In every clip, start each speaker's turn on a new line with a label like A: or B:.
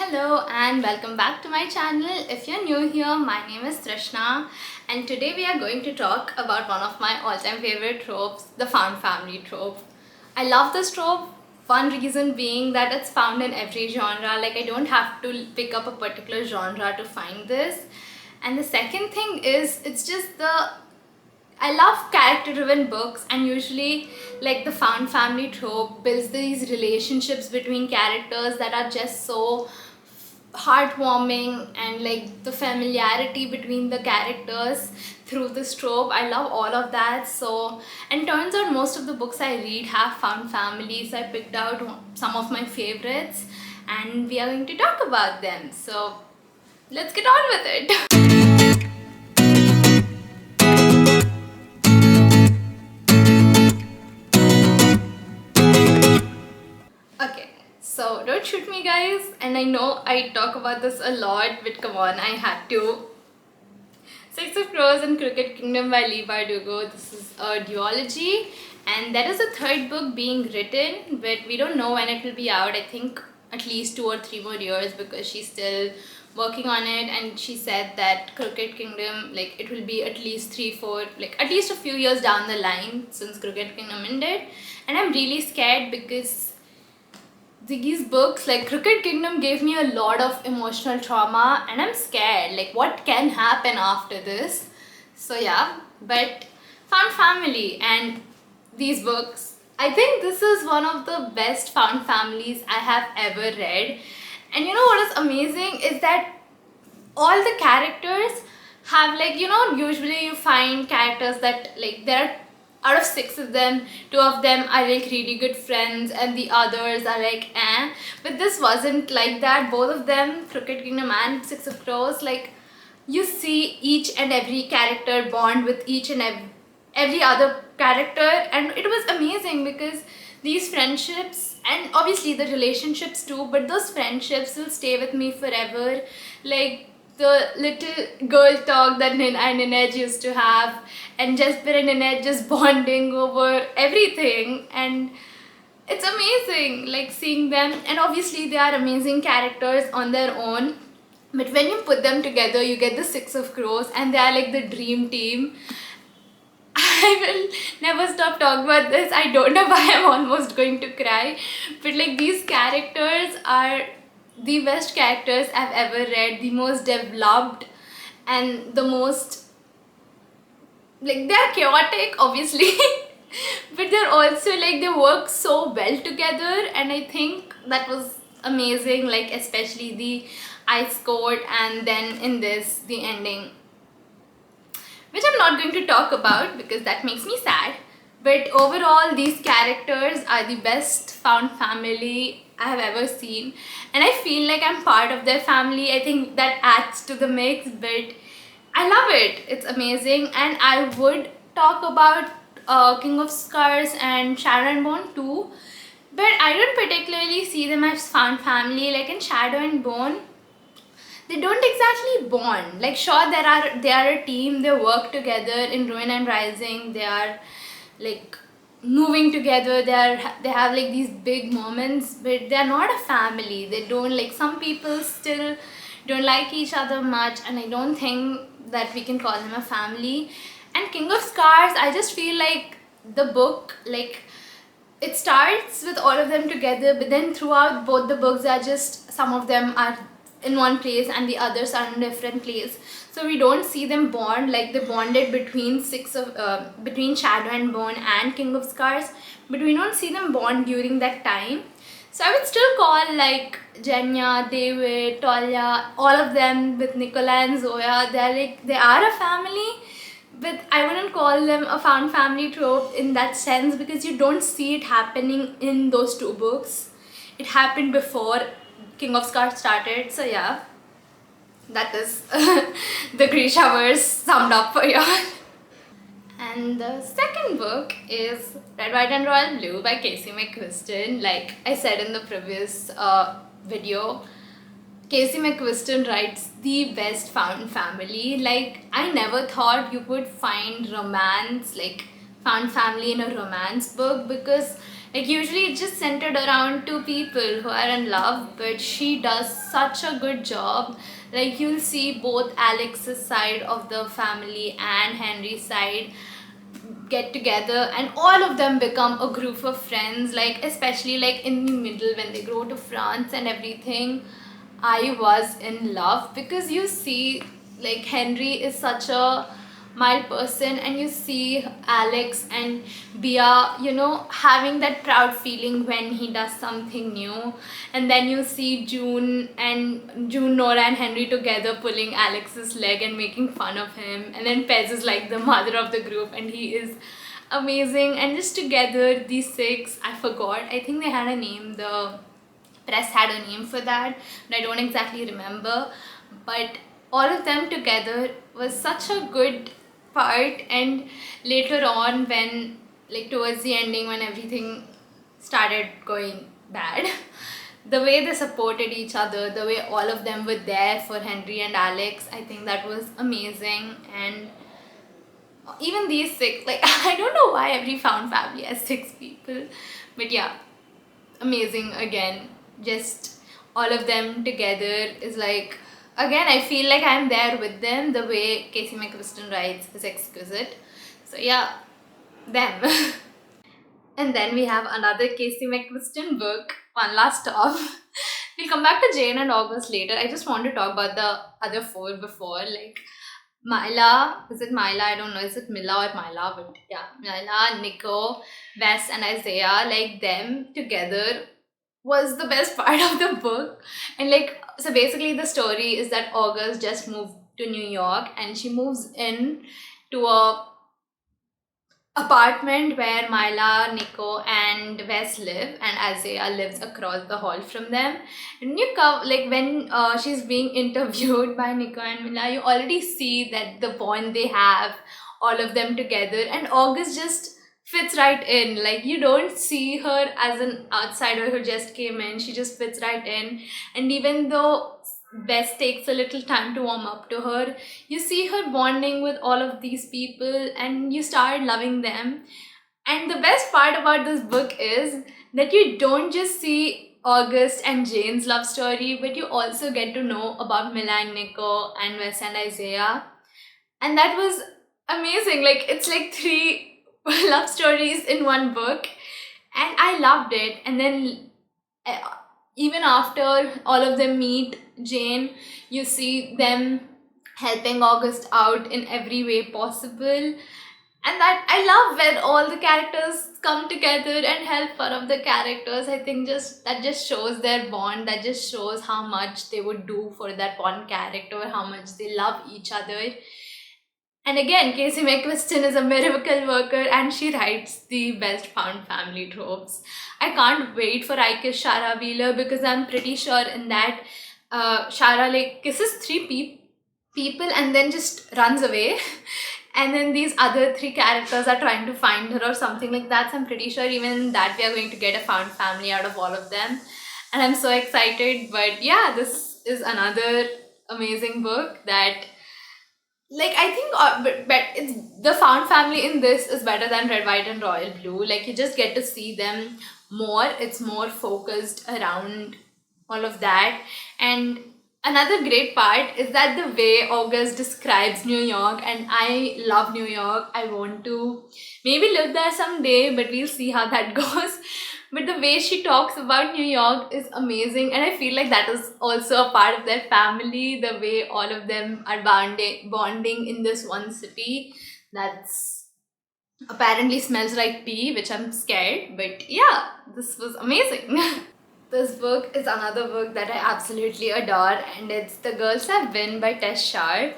A: Hello and welcome back to my channel. If you're new here, my name is Trishna and today we are going to talk about one of my all-time favorite tropes, the found family trope. I love this trope, one reason being that it's found in every genre. Like, I don't have to pick up a particular genre to find this. And the second thing is, I love character-driven books, and usually like the found family trope builds these relationships between characters that are just so heartwarming, and like the familiarity between the characters through this trope. I love all of that. So, and turns out most of the books I read have found families. I picked out some of my favorites and we are going to talk about them. So let's get on with it. Okay, so don't shoot me, guys. And I know I talk about this a lot, but come on, I had to. Six of Crows and Crooked Kingdom by Leigh Bardugo. This is a duology, and that is the third book being written, but we don't know when it will be out. I think at least 2 or 3 more years, because she's still working on it, and she said that Crooked Kingdom, like, it will be at least 3-4, like at least a few years down the line since Crooked Kingdom ended. And I'm really scared because these books, like Crooked Kingdom, gave me a lot of emotional trauma, and I'm scared like what can happen after this. So yeah, but found family and these books, I think this is one of the best found families I have ever read. And you know what is amazing is that all the characters have, like, usually you find characters that, like, there are, out of 6 of them, 2 of them are like really good friends and the others are like eh. But this wasn't like that. Both of them, Crooked Kingdom and Six of Crows, like, you see each and every character bond with each and every other character, and it was amazing because these friendships, and obviously the relationships too, but those friendships will stay with me forever. Like the little girl talk that Nin and Ninette used to have, and Jasper and Ninette just bonding over everything, and it's amazing like seeing them. And obviously they are amazing characters on their own, but when you put them together you get the Six of Crows, and they are like the dream team. I will never stop talking about this. I don't know why I'm almost going to cry, but like these characters are the best characters I've ever read, the most developed, and the most, like, they're chaotic obviously but they're also like, they work so well together, and I think that was amazing, like especially the ice court, and then in this the ending, which I'm not going to talk about because that makes me sad. But overall, these characters are the best found family I have ever seen, and I feel like I'm part of their family. I think that adds to the mix, but I love it. It's amazing. And I would talk about King of Scars and Shadow and Bone too, but I don't particularly see them as found family. Like in Shadow and Bone, they don't exactly bond. Like, sure, they are a team, they work together. In Ruin and Rising, they are like moving together, they have like these big moments, but they're not a family. They don't, like, some people still don't like each other much, and I don't think that we can call them a family. And King of Scars, I just feel like the book, like, it starts with all of them together, but then throughout both the books are just, some of them are in one place and the others are in a different place, so we don't see them bond like they bonded between between Shadow and Bone and King of Scars, but we don't see them bond during that time. So I would still call, like, Jenya, David, Tolia, all of them with Nicola and Zoya, they are a family, but I wouldn't call them a found family trope in that sense, because you don't see it happening in those 2 books. It happened before King of Scars started. So yeah, that is the Grisha verse summed up for y'all. And the second book is Red, White and Royal Blue by Casey McQuiston. Like I said in the previous video, Casey McQuiston writes the best found family. Like, I never thought you would find romance, like found family in a romance book, because Like usually it's just centered around two people who are in love, but she does such a good job. Like you'll see both Alex's side of the family and Henry's side get together, and all of them become a group of friends, like especially like in the middle when they go to France and everything. I was in love because you see like Henry is such a mild person, and you see Alex and Bia, you know, having that proud feeling when he does something new. And then you see June, Nora and Henry together pulling Alex's leg and making fun of him. And then Pez is like the mother of the group, and he is amazing. And just together, these six, I forgot, I think they had a name, the press had a name for that, but I don't exactly remember. But all of them together was such a good part. And later on, when like towards the ending, when everything started going bad, the way they supported each other, the way all of them were there for Henry and Alex, I think that was amazing. And even these six, like I don't know why every found family has six people, but yeah, amazing again. Just all of them together is like, again, I feel like I'm there with them. The way Casey McQuiston writes is exquisite. So yeah, them. And then we have another Casey McQuiston book, One Last Stop. We'll come back to Jane and August later. I just want to talk about the other four before, like Mila, is it Mila? I don't know, is it Mila or Mila? But yeah, Mila, Nico, Wes, and Isaiah, like them together was the best part of the book. And like, so basically, the story is that August just moved to New York, and she moves in to a apartment where Myla, Nico, and Wes live, and Isaiah lives across the hall from them. And you come like when she's being interviewed by Nico and Myla, you already see that the bond they have, all of them together, and August just fits right in. Like you don't see her as an outsider who just came in; she just fits right in. And even though Wes takes a little time to warm up to her, you see her bonding with all of these people, and you start loving them. And the best part about this book is that you don't just see August and Jane's love story, but you also get to know about Mila and Nico and Wes and Isaiah. And that was amazing. Like it's like three love stories in one book, and I loved it. And then uh, even after all of them meet Jane, you see them helping August out in every way possible. And that I love when all the characters come together and help one of the characters. I think just that just shows their bond, that just shows how much they would do for that one character, how much they love each other. And again, Casey McQuiston is a miracle worker, and she writes the best found family tropes. I can't wait for I Kiss Shara Wheeler, because I'm pretty sure in that Shara like kisses three people and then just runs away. And then these other three characters are trying to find her or something like that. So I'm pretty sure even in that we are going to get a found family out of all of them. And I'm so excited. But yeah, this is another amazing book that, like, I think but it's the found family in this is better than Red, White, and Royal Blue. Like you just get to see them more. It's more focused around all of that. And another great part is that the way August describes New York, and I love New York. I want to maybe live there someday, but we'll see how that goes. But the way she talks about New York is amazing, and I feel like that is also a part of their family. The way all of them are bonding in this one city that's apparently smells like pee, which I'm scared. But yeah, this was amazing. This book is another book that I absolutely adore, and it's The Girls Have Been by Tess Sharp.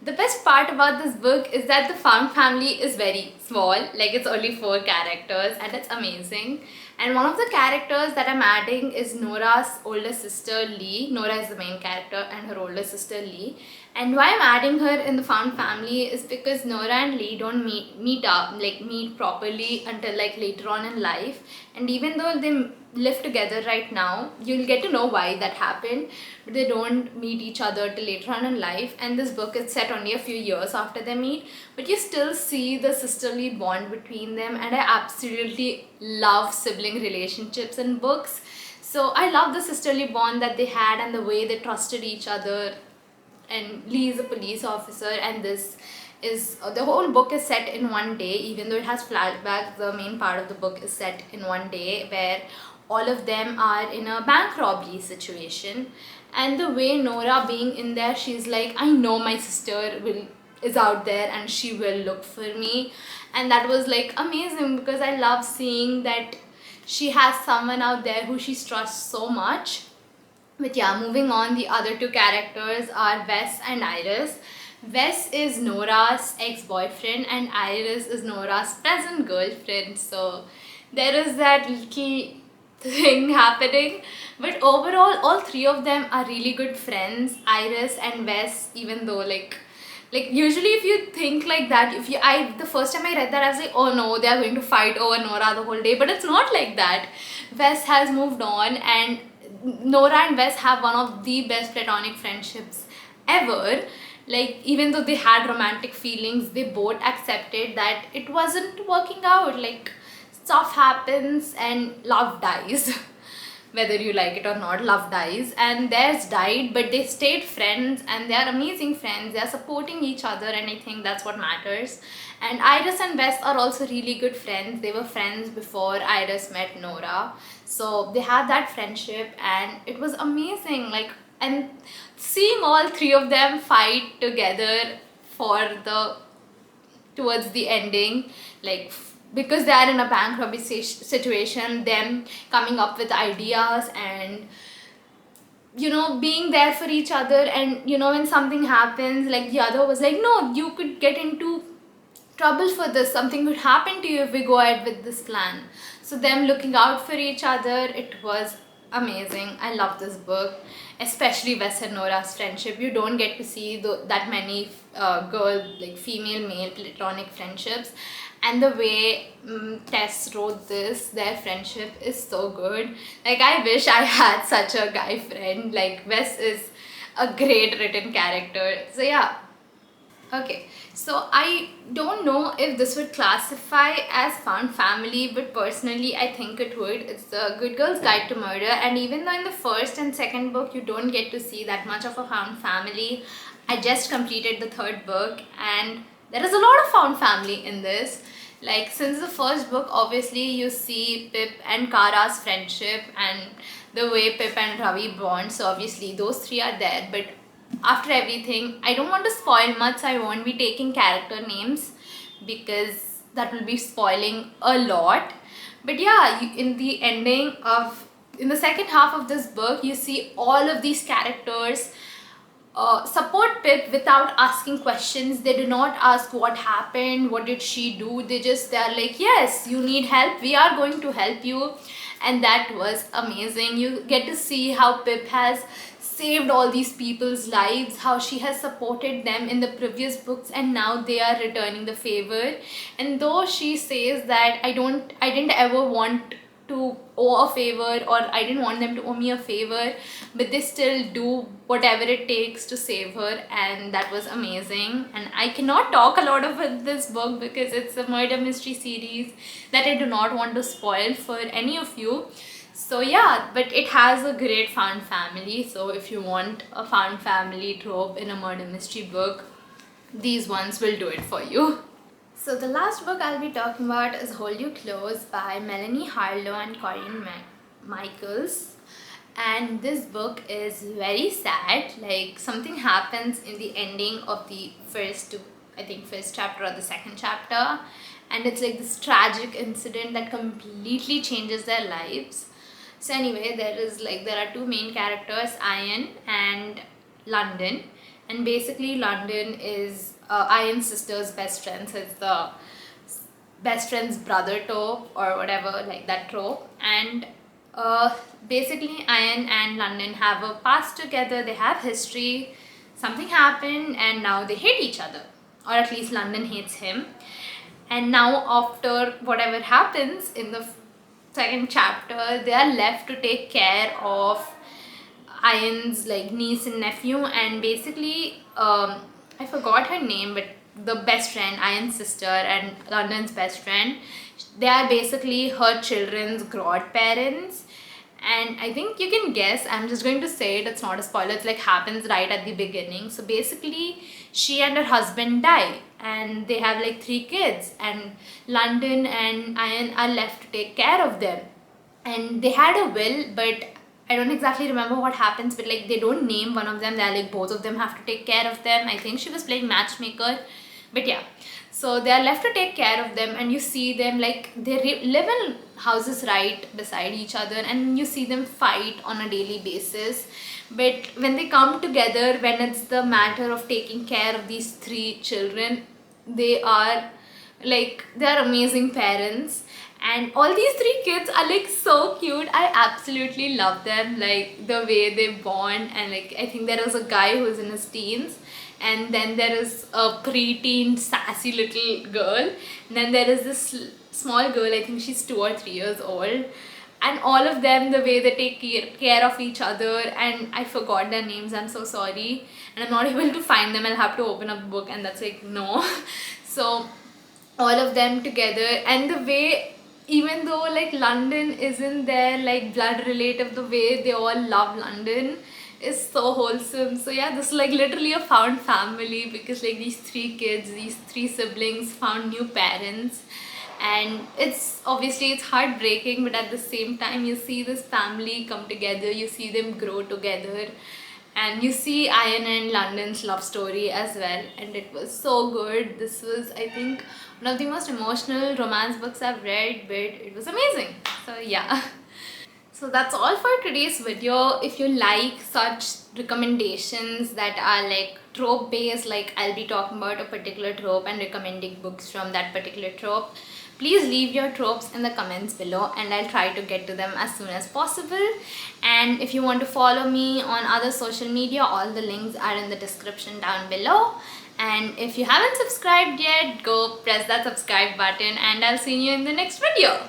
A: The best part about this book is that the found family is very small, like it's only 4 characters, and it's amazing. And one of the characters that I'm adding is Nora's older sister Lee. Nora is the main character, and her older sister Lee. And why I'm adding her in the found family is because Nora and Lee don't meet properly until like later on in life. And even though they live together right now. You'll get to know why that happened, but they don't meet each other till later on in life. And this book is set only a few years after they meet, but you still see the sisterly bond between them. And I absolutely love sibling relationships in books. So I love the sisterly bond that they had and the way they trusted each other. And Lee is a police officer, and this is the whole book is set in one day. Even though it has flashbacks, the main part of the book is set in one day, where all of them are in a bank robbery situation. And the way Nora being in there, she's like, I know my sister will is out there and she will look for me. And that was like amazing, because I love seeing that she has someone out there who she trusts so much. But yeah, moving on, the other two characters are Wes and Iris. Wes is Nora's ex-boyfriend and Iris is Nora's present girlfriend. So there is that little thing happening. But overall, all three of them are really good friends. Iris and Wes, even though like usually if you think like that, if you I the first time I read that, I was like, oh no, they are going to fight over Nora the whole day. But it's not like that. Wes has moved on, and Nora and Wes have one of the best platonic friendships ever. Like, even though they had romantic feelings, they both accepted that it wasn't working out. Like, stuff happens and love dies. Whether you like it or not, love dies, and theirs died, but they stayed friends, and they are amazing friends. They are supporting each other, and I think that's what matters. And Iris and Wes are also really good friends. They were friends before Iris met Nora, so they have that friendship, and it was amazing. Like, and seeing all three of them fight together for the towards the ending, like, because they are in a bank robbery situation, them coming up with ideas and being there for each other. And when something happens, like, the other was like, no, you could get into trouble for this, something could happen to you if we go ahead with this plan. So them looking out for each other, it was amazing. I love this book, especially Wes and Nora's friendship. You don't get to see that many female male platonic friendships. And the way Tess wrote this, their friendship is so good. Like, I wish I had such a guy friend. Like, Wes is a great written character. So yeah. Okay, so I don't know if this would classify as found family, but personally I think it would. It's the Good Girl's Guide to Murder, and even though in the first and second book you don't get to see that much of a found family, I just completed the third book and there is a lot of found family in this. Like, since the first book, obviously you see Pip and Kara's friendship and the way Pip and Ravi bond, so obviously those three are there. But after everything, I don't want to spoil much, so I won't be taking character names because that will be spoiling a lot. But yeah, in the second half of this book, you see all of these characters support Pip without asking questions. They do not ask what happened, what did she do. They are like, yes, you need help, we are going to help you. And that was amazing. You get to see how Pip has saved all these people's lives, how she has supported them in the previous books, and now they are returning the favor. And though she says that I didn't ever want to owe a favor, or I didn't want them to owe me a favor, but they still do whatever it takes to save her, and that was amazing. And I cannot talk a lot about this book because it's a murder mystery series that I do not want to spoil for any of you. So yeah, but it has a great found family. So if you want a found family trope in a murder mystery book, these ones will do it for you. So the last book I'll be talking about is Hold You Close by Melanie Harlow and Corinne Michaels. And this book is very sad. Like, something happens in the ending of the first chapter or the second chapter, and it's like this tragic incident that completely changes their lives. So anyway, there are two main characters, Ian and London, and basically London is Ian's sister's best friend. So it's the best friend's brother trope or whatever, like that trope. And basically Ian and London have a past together, they have history, something happened, and now they hate each other, or at least London hates him. And now, after whatever happens in the second chapter, they are left to take care of Ian's like niece and nephew, and basically I forgot her name, but the best friend, Ian's sister and London's best friend, they are basically her children's godparents. And I think you can guess, I'm just going to say it, it's not a spoiler, it's like happens right at the beginning. So basically she and her husband die and they have like 3 kids, and London and Ian are left to take care of them. And they had a will, but I don't exactly remember what happens, but like they don't name one of them, they're like both of them have to take care of them. I think she was playing matchmaker, but yeah. So they are left to take care of them, and you see them like they live in houses right beside each other, and you see them fight on a daily basis. But when they come together, when it's the matter of taking care of these 3 children, they are like, they are amazing parents. And all these 3 kids are like so cute. I absolutely love them, like the way they bond. And like I think there is a guy who's in his teens, and then there is a preteen sassy little girl, and then there is this small girl, I think she's 2 or 3 years old. And all of them, the way they take care of each other, and I forgot their names, I'm so sorry, and I'm not able to find them. I'll have to open up the book, and that's like no. So all of them together, and the way, even though like London isn't their like blood relative, the way they all love London is so wholesome. So yeah, this is like literally a found family, because like these 3 kids, these 3 siblings found new parents. And it's obviously it's heartbreaking, but at the same time you see this family come together, you see them grow together, and you see Ian and London's love story as well, and it was so good. This was, I think, one of the most emotional romance books I've read, but it was amazing. So yeah. So that's all for today's video. If you like such recommendations that are like trope based, like I'll be talking about a particular trope and recommending books from that particular trope, please leave your tropes in the comments below, and I'll try to get to them as soon as possible. And if you want to follow me on other social media, all the links are in the description down below. And if you haven't subscribed yet, go press that subscribe button, and I'll see you in the next video.